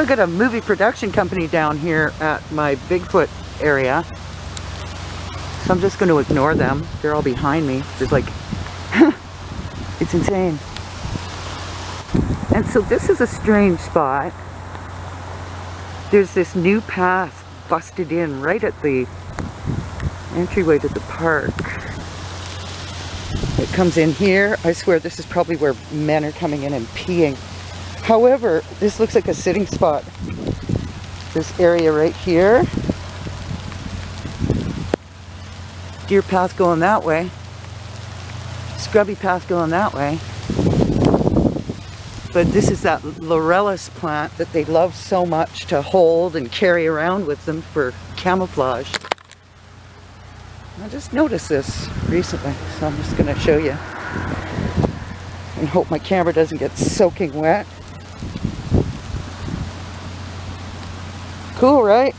So I got a movie production company down here at my Bigfoot area. So I'm just going to ignore them. They're all behind me. There's like, it's insane. And so this is a strange spot. There's this new path busted in right at the entryway to the park. It comes in here. I swear this is probably where men are coming in and peeing. However, this looks like a sitting spot. This area right here. Deer path going that way. Scrubby path going that way. But this is that laurelus plant that they love so much to hold and carry around with them for camouflage. I just noticed this recently, so I'm just going to show you. And hope my camera doesn't get soaking wet. Cool, right?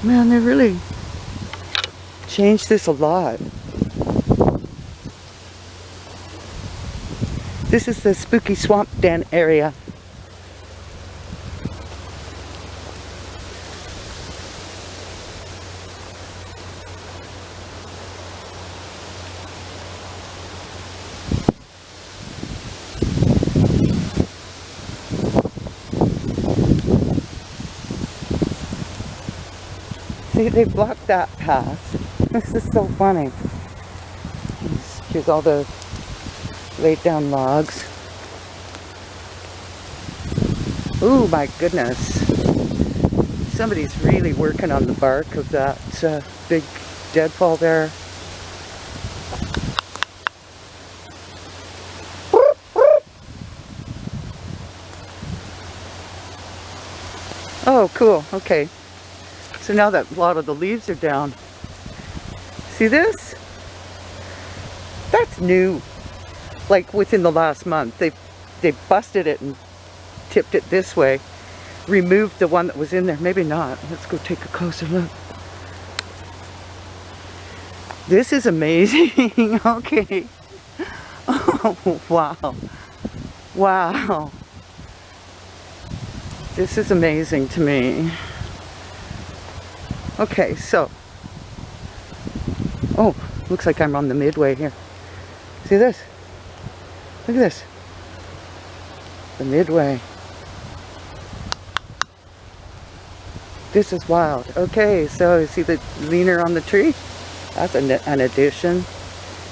Man, they really changed this a lot. This is the spooky swamp den area. See, they blocked that path. This is so funny. Here's all the laid down logs. Ooh, my goodness. Somebody's really working on the bark of that big deadfall there. Oh, cool. Okay. So now that a lot of the leaves are down. See this? That's new. Like within the last month. They busted it and tipped it this way. Removed the one that was in there. Maybe not. Let's go take a closer look. This is amazing. Okay. Oh, wow. Wow. This is amazing to me. Okay, so, oh, looks like I'm on the midway here. See this? Look at this. The midway. This is wild. Okay, so you see the leaner on the tree? That's an addition.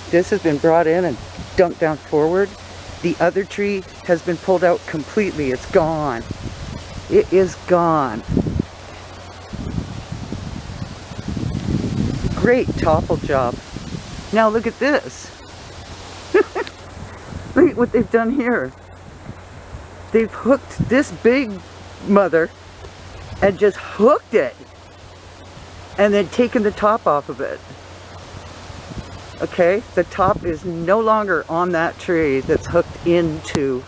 This has been brought in and dumped down forward. The other tree has been pulled out completely. It's gone. It is gone. Great topple job. Now look at this. Look at what they've done here. They've hooked this big mother and just hooked it and then taken the top off of it. Okay, the top is no longer on that tree that's hooked into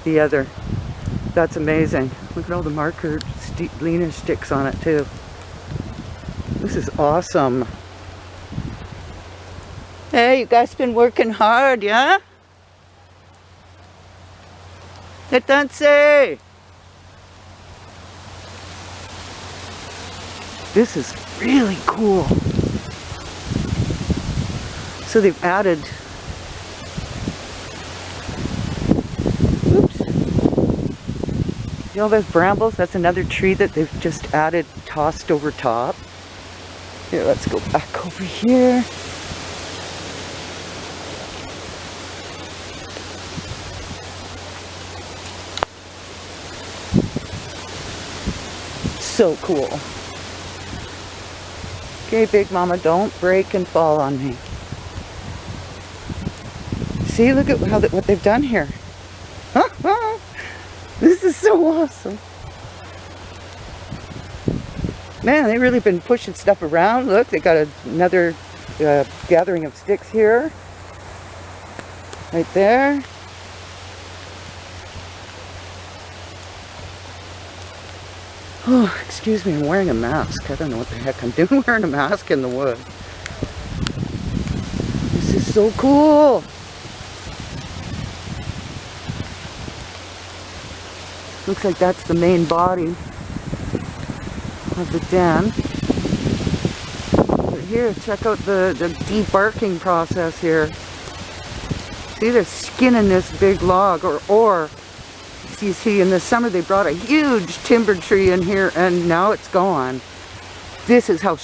the other. That's amazing. Look at all the marker leaner sticks on it too. This is awesome. Hey, you guys been working hard, yeah? Let's say. This is really cool. So they've added, oops. See all those brambles? That's another tree that they've just added, tossed over top. Here, let's go back over here. So cool. Okay, Big Mama, don't break and fall on me. See, look at what they've done here. This is so awesome. Man, they've really been pushing stuff around. Look, they got another gathering of sticks here. Right there. Oh, excuse me, I'm wearing a mask. I don't know what the heck I'm doing wearing a mask in the woods. This is so cool. Looks like that's the main body of the den. But here, check out the debarking process here. See, they're skinning this big log, or you see, in the summer they brought a huge timber tree in here and now it's gone. This is how